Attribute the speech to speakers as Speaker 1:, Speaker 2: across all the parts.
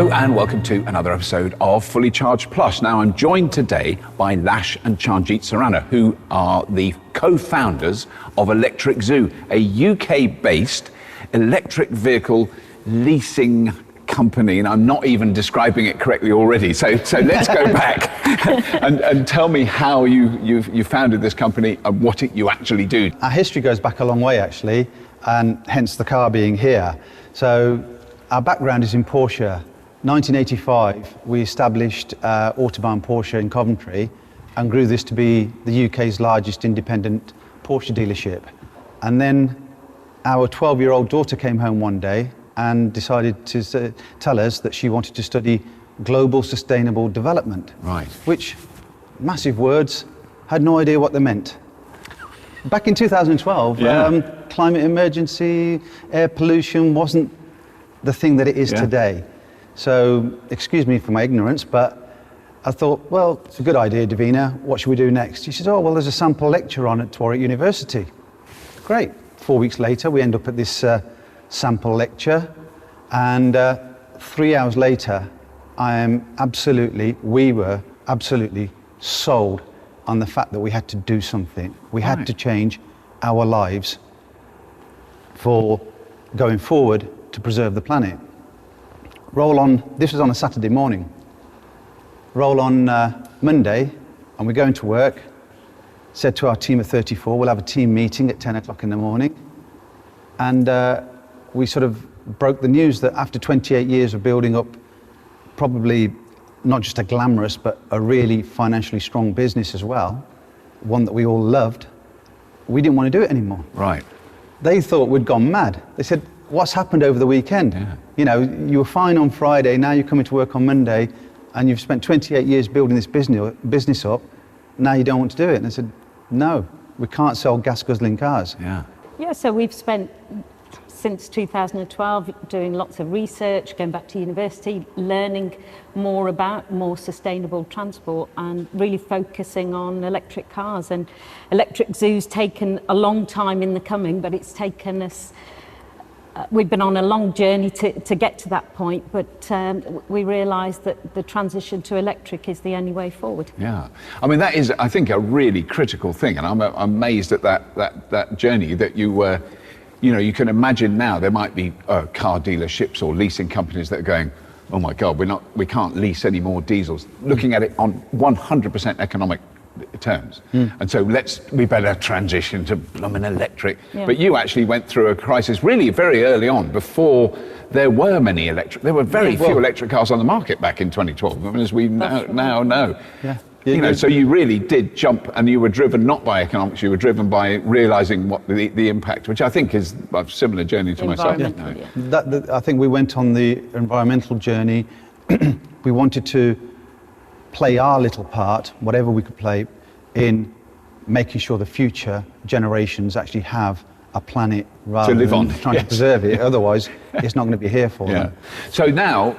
Speaker 1: Hello and welcome to another episode of Fully Charged Plus. Now I'm joined today by Lash and Charnjit Saranna, who are the co-founders of Electric Zoo, a UK-based electric vehicle leasing company, and I'm not even describing it correctly already. So let's go back and tell me how you founded this company and what you actually do.
Speaker 2: Our history goes back a long way, actually, and hence the car being here. So our background is in Porsche. 1985, we established Autobahn Porsche in Coventry and grew this to be the UK's largest independent Porsche dealership. And then our 12-year-old daughter came home one day and decided to tell us that she wanted to study global sustainable development.
Speaker 1: Right.
Speaker 2: Which, massive words, had no idea what they meant. Back in 2012, climate emergency, air pollution wasn't the thing that it is today. So, excuse me for my ignorance, but I thought, well, it's a good idea, Davina. What should we do next? She said, oh, well, there's a sample lecture on at Warwick University. Great. 4 weeks later, we end up at this sample lecture, and 3 hours later, we were absolutely sold on the fact that we had to do something. We had to change our lives for going forward to preserve the planet. Roll on, this was on a Saturday morning. Roll on Monday, and we're going to work. Said to our team of 34, we'll have a team meeting at 10 o'clock in the morning. And we sort of broke the news that after 28 years of building up probably not just a glamorous, but a really financially strong business as well, one that we all loved, we didn't want to do it anymore.
Speaker 1: Right.
Speaker 2: They thought we'd gone mad. They said, what's happened over the weekend?
Speaker 1: Yeah.
Speaker 2: You know, you were fine on Friday, now you're coming to work on Monday, and you've spent 28 years building this business up, now you don't want to do it. And I said, no, we can't sell gas-guzzling cars.
Speaker 3: Yeah, so we've spent since 2012 doing lots of research, going back to university, learning more about more sustainable transport and really focusing on electric cars. And Electric Zoo's taken a long time in the coming, but it's taken us, we've been on a long journey to get to that point, but we realised that the transition to electric is the only way forward.
Speaker 1: Yeah, I mean, that is, I think, a really critical thing, and I'm amazed at that journey that you were, you know, you can imagine now there might be car dealerships or leasing companies that are going, oh my God, we can't lease any more diesels, looking at it on 100% economic terms. And so we better transition to blooming electric. But you actually went through a crisis really very early on, before there were many there were very few electric cars on the market back in 2012, I mean, as we now know. You know, so you really did jump, and you were driven not by economics, you were driven by realising what the impact, which I think is a similar journey to myself.
Speaker 2: I think we went on the environmental journey. We wanted to play our little part, whatever we could play, in making sure the future generations actually have a planet rather
Speaker 1: to live
Speaker 2: than
Speaker 1: on.
Speaker 2: trying to preserve it. Otherwise, it's not going to be here for them.
Speaker 1: So now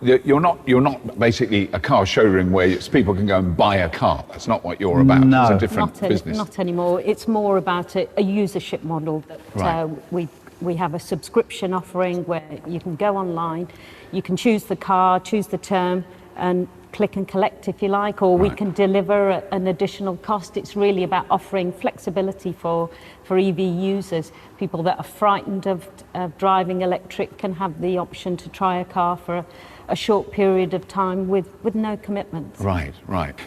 Speaker 1: you're not basically a car showroom where people can go and buy a car. That's not what you're about.
Speaker 2: No.
Speaker 1: It's a different business.
Speaker 3: Not anymore. It's more about a usership model that we have a subscription offering where you can go online, you can choose the car, choose the term, and click and collect if you like, or we can deliver at an additional cost. It's really about offering flexibility for EV users. People that are frightened of driving electric can have the option to try a car for a short period of time with no commitments. Right.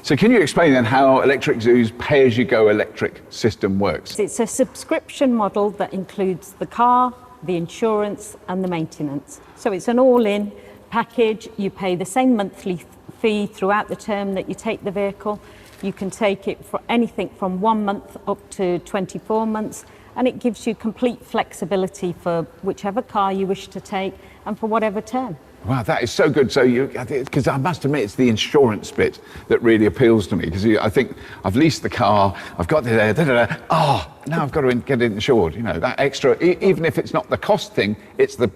Speaker 1: So can you explain then how Electric Zoo's pay-as-you-go electric system works?
Speaker 3: It's a subscription model that includes the car, the insurance and the maintenance. So it's an all-in package. You pay the same monthly fee throughout the term that you take the vehicle. You can take it for anything from 1 month up to 24 months, and it gives you complete flexibility for whichever car you wish to take and for whatever term.
Speaker 1: Wow, that is so good. So because I must admit, it's the insurance bit that really appeals to me, because I think I've leased the car, I've got the now I've got to get it insured. You know, that extra, even if it's not the cost thing, it's the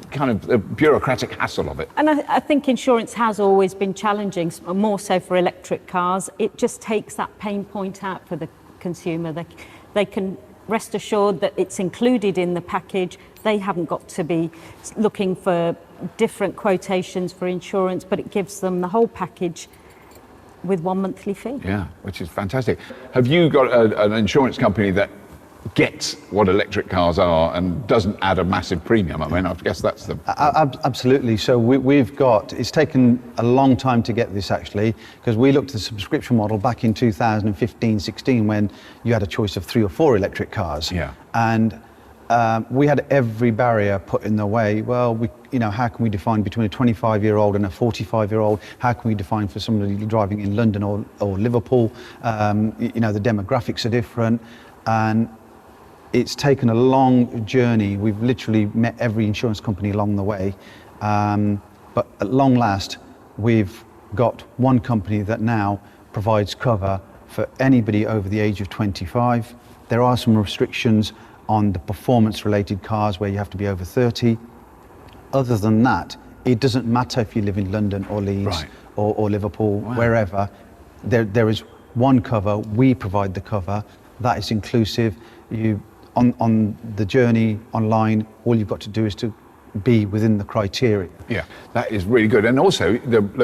Speaker 1: kind of the bureaucratic hassle of it.
Speaker 3: And I think insurance has always been challenging, more so for electric cars. It just takes that pain point out for the consumer. They can rest assured that it's included in the package. They haven't got to be looking for different quotations for insurance, but it gives them the whole package with one monthly fee.
Speaker 1: Yeah, which is fantastic. Have you got an insurance company that gets what electric cars are and doesn't add a massive premium? I mean, I guess that's the...
Speaker 2: Absolutely. So we've got, it's taken a long time to get this actually, because we looked at the subscription model back in 2015-16 when you had a choice of 3 or 4 electric cars.
Speaker 1: Yeah.
Speaker 2: And we had every barrier put in the way. Well, how can we define between a 25-year-old and a 45-year-old? How can we define for somebody driving in London or Liverpool? The demographics are different. And it's taken a long journey. We've literally met every insurance company along the way. But at long last, we've got one company that now provides cover for anybody over the age of 25. There are some restrictions on the performance-related cars where you have to be over 30. Other than that, it doesn't matter if you live in London or Leeds or Liverpool, wherever. There is one cover. We provide the cover. That is inclusive. On the journey online, all you've got to do is to be within the criteria.
Speaker 1: Yeah, that is really good. And also,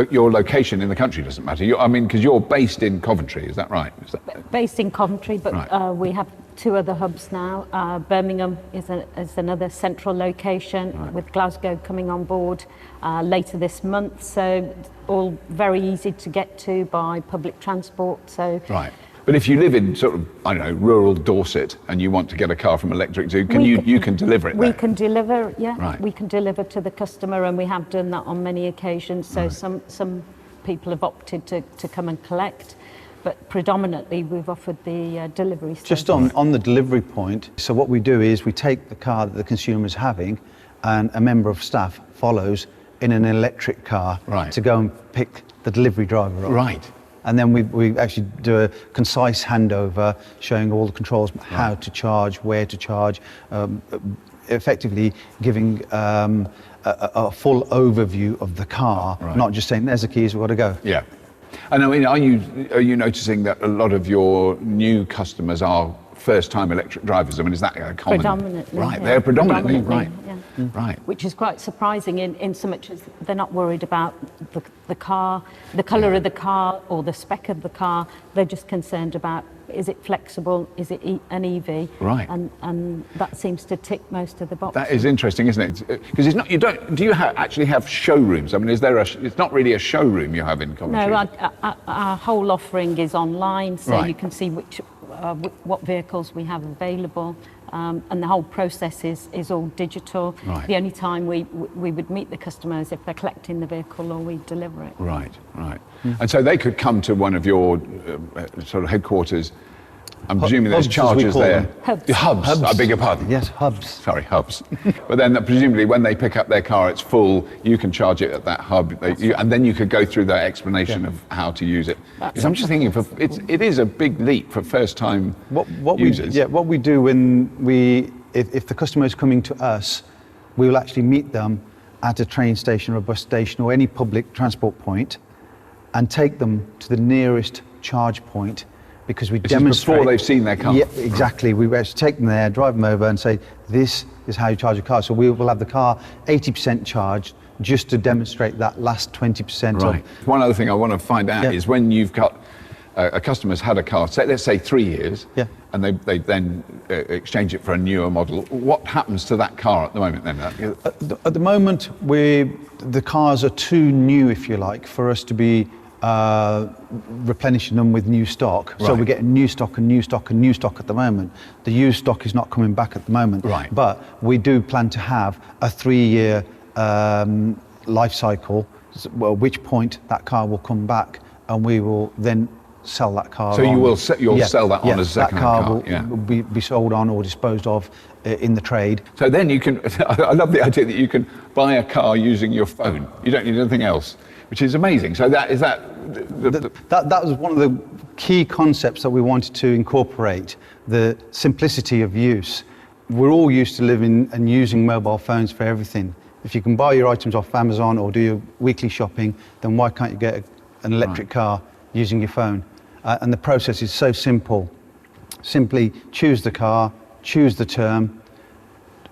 Speaker 1: your location in the country doesn't matter. Because you're based in Coventry, is that right?
Speaker 3: Based in Coventry, but we have 2 other hubs now. Birmingham is another central location, with Glasgow coming on board later this month. So all very easy to get to by public transport. So.
Speaker 1: Right. But if you live in sort of, I don't know, rural Dorset and you want to get a car from Electric Zoo, you can deliver it there?
Speaker 3: We can deliver, yeah.
Speaker 1: Right.
Speaker 3: We can deliver to the customer, and we have done that on many occasions. So some people have opted to come and collect, but predominantly we've offered the delivery service.
Speaker 2: Just on the delivery point, so what we do is we take the car that the consumer is having, and a member of staff follows in an electric car to go and pick the delivery driver up.
Speaker 1: Right.
Speaker 2: And then we actually do a concise handover showing all the controls, how to charge, where to charge, effectively giving a full overview of the car, not just saying, there's the keys, we've got to go.
Speaker 1: Yeah. And I mean, are you noticing that a lot of your new customers are first-time electric drivers? I mean, is that a common?
Speaker 3: Predominantly.
Speaker 1: Right, they're predominantly right.
Speaker 3: Yeah.
Speaker 1: Right.
Speaker 3: Which is quite surprising in so much as they're not worried about the car, the colour of the car or the spec of the car. They're just concerned about, is it flexible, is it an EV?
Speaker 1: Right.
Speaker 3: And that seems to tick most of the boxes.
Speaker 1: That is interesting, isn't it? Because it's not, do you actually have showrooms? I mean, it's not really a showroom you have in Coventry?
Speaker 3: No, our whole offering is online, so you can see what vehicles we have available. And the whole process is all digital.
Speaker 1: Right.
Speaker 3: The only time we would meet the customers if they're collecting the vehicle or we deliver it.
Speaker 1: Right. And so they could come to one of your sort of headquarters. I'm presuming there's chargers there. Hubs. I beg your pardon.
Speaker 2: Yes, hubs.
Speaker 1: Sorry, hubs. But then presumably when they pick up their car, it's full, you can charge it at that hub, and then you could go through that explanation of how to use it. Because I'm just thinking, it is a big leap for first-time users.
Speaker 2: What we do when if the customer is coming to us, we will actually meet them at a train station or a bus station or any public transport point and take them to the nearest charge point, because we demonstrate
Speaker 1: before they've seen their car.
Speaker 2: Yeah, exactly. We actually take them there, drive them over and say, this is how you charge a car. So we will have the car 80% charged just to demonstrate that last 20%.
Speaker 1: Right. One other thing I want to find out is when you've got a customer's had a car, let's say 3 years, and they then exchange it for a newer model, what happens to that car at the moment then?
Speaker 2: At the moment, the cars are too new, if you like, for us to be replenishing them with new stock. So we're getting new stock and new stock and new stock at the moment. The used stock is not coming back at the moment.
Speaker 1: Right.
Speaker 2: But we do plan to have a 3-year life cycle, at which point that car will come back and we will then sell that car.
Speaker 1: So you'll sell that on as a second-hand car.
Speaker 2: That car will be sold on or disposed of in the trade.
Speaker 1: So then you can, I love the idea that you can buy a car using your phone. You don't need anything else, which is amazing. So that
Speaker 2: was one of the key concepts that we wanted to incorporate, the simplicity of use. We're all used to living and using mobile phones for everything. If you can buy your items off Amazon or do your weekly shopping, then why can't you get an electric car using your phone? And the process is so simple. Simply choose the car, choose the term,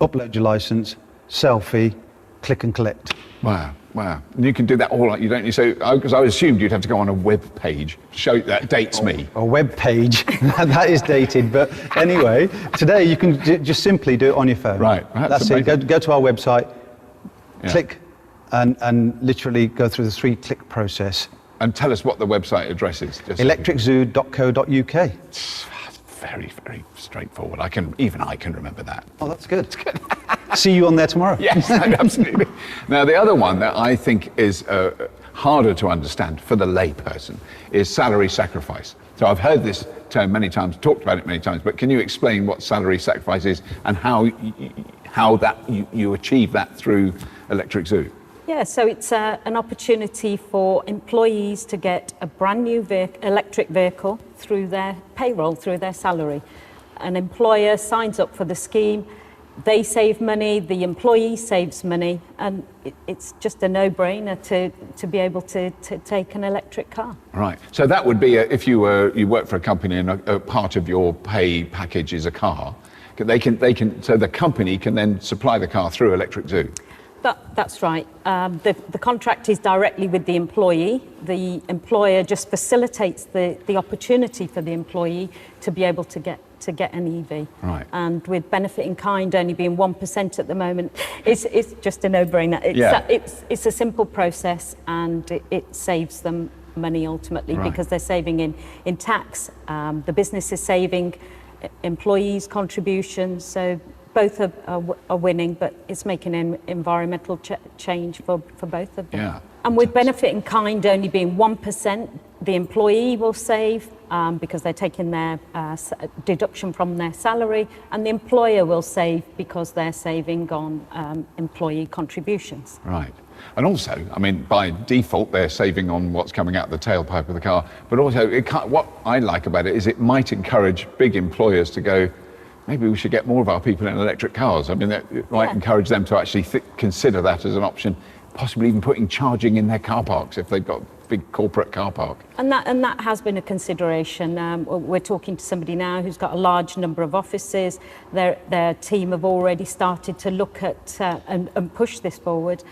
Speaker 2: upload your license, selfie, click and collect.
Speaker 1: Wow, wow. And you can do that all, you don't, so, because I assumed you'd have to go on a web page, show that dates me.
Speaker 2: A web page, that is dated, but anyway, today you can just simply do it on your phone.
Speaker 1: Right,
Speaker 2: that's it. Go to our website, click, and literally go through the 3-click process.
Speaker 1: And tell us what the website address is.
Speaker 2: electriczoo.co.uk.
Speaker 1: It's very, very straightforward. I can remember that.
Speaker 2: Oh, that's good. See you on there tomorrow.
Speaker 1: Yes, absolutely. Now, the other one that I think is harder to understand for the layperson is salary sacrifice. So I've heard this term many times, talked about it many times, but can you explain what salary sacrifice is and how you achieve that through Electric Zoo?
Speaker 3: Yeah, so it's an opportunity for employees to get a brand new electric vehicle through their payroll, through their salary. An employer signs up for the scheme, they save money, the employee saves money, and it's just a no-brainer to be able to take an electric car.
Speaker 1: Right. So that would be if you work for a company and a part of your pay package is a car. So the company can then supply the car through Electric Zoo.
Speaker 3: That's right. The contract is directly with the employee. The employer just facilitates the opportunity for the employee to be able to get an EV.
Speaker 1: Right.
Speaker 3: And with benefit in kind only being 1% at the moment, it's just a no-brainer. It's a simple process, and it saves them money ultimately, because they're saving in tax. The business is saving employees' contributions. So both are winning, but it's making an environmental change for both of them.
Speaker 1: Yeah.
Speaker 3: And with benefit in kind only being 1%, the employee will save because they're taking their deduction from their salary, and the employer will save because they're saving on employee contributions.
Speaker 1: Right. And also, I mean, by default, they're saving on what's coming out the tailpipe of the car. But also, what I like about it is it might encourage big employers to go, maybe we should get more of our people in electric cars. I mean, it might encourage them to actually consider that as an option, possibly even putting charging in their car parks if they've got a big corporate car park. And
Speaker 3: that has been a consideration. We're talking to somebody now who's got a large number of offices. Their team have already started to look at and push this forward,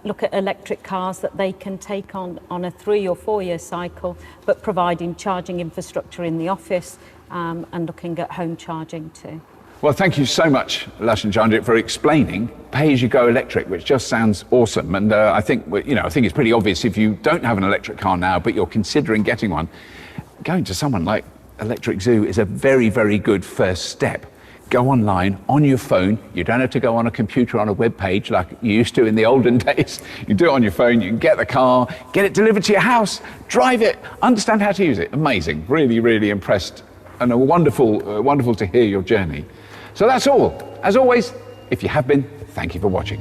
Speaker 3: look at electric cars that they can take on a 3 or 4 year cycle, but providing charging infrastructure in the office, and looking at home charging too.
Speaker 1: Well, thank you so much, Lash and Charnjit, for explaining pay-as-you-go electric, which just sounds awesome. And I think it's pretty obvious if you don't have an electric car now, but you're considering getting one, going to someone like Electric Zoo is a very, very good first step. Go online on your phone. You don't have to go on a computer on a web page like you used to in the olden days. You do it on your phone. You can get the car, get it delivered to your house, drive it, understand how to use it. Amazing. Really, really impressed. And wonderful to hear your journey. So that's all. As always, if you have been, thank you for watching.